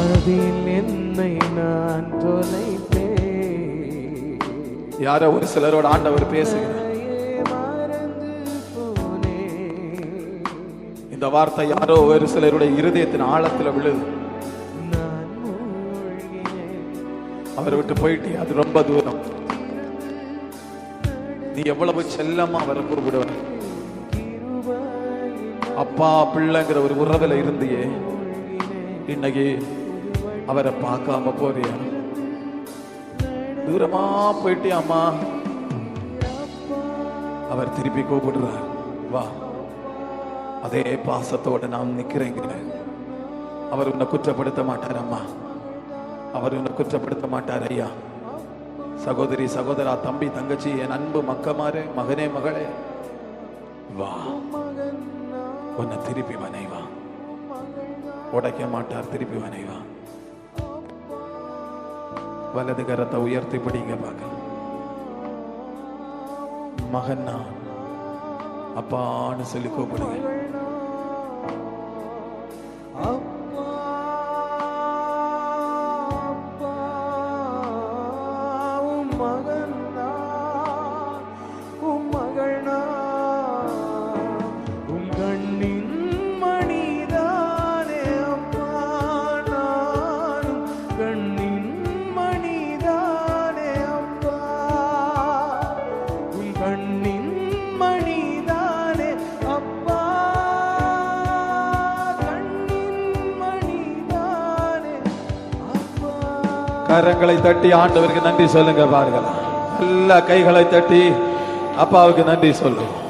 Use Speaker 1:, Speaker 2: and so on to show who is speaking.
Speaker 1: அதில் என்னை நான் தொலைத்தேன்.
Speaker 2: யாரோ ஒரு சிலரோட ஆண்டவர் பேசுகிறார். இந்த வார்த்தை யாரோ ஒரு சிலருடைய இருதயத்தின் ஆழத்துல விழுது. அவரை விட்டு போயிட்டு அது ரொம்ப தூரம். நீ எவ்வளவு செல்லமா அவரை கூப்பிடுவ. அப்பா பிள்ளைங்கிற ஒரு உறவுல இருந்தியே, இன்னைக்கு அவரை பார்க்காம போறியா? தூரமா போயிட்டியாமா? அவர் திருப்பி கூப்பிடுறார், வா. அதே பாசத்தோட நான் நிக்கிறேங்க. அவர் உன்னை குற்றப்படுத்த மாட்டார் அம்மா, அவர் உன்னை குற்றப்படுத்த மாட்டார் ஐயா. சகோதரி சகோதரா, தம்பி தங்கச்சி, என் அன்பு மக்கமாரே, மகனே மகளே, வா. உன்னை திருப்பி வனைவா, உடைக்க மாட்டார். திருப்பி வனைவா. வலது கரத்தை உயர்த்தி படிங்க பார்க்க. மகன் நான் அப்பான்னு சொல்லி கூப்பிடுங்க. கரங்களை தட்டி ஆண்டவருக்கு நன்றி சொல்லுங்க. பாருங்கள், எல்லா கைகளை தட்டி அப்பாவுக்கு நன்றி சொல்லுங்க.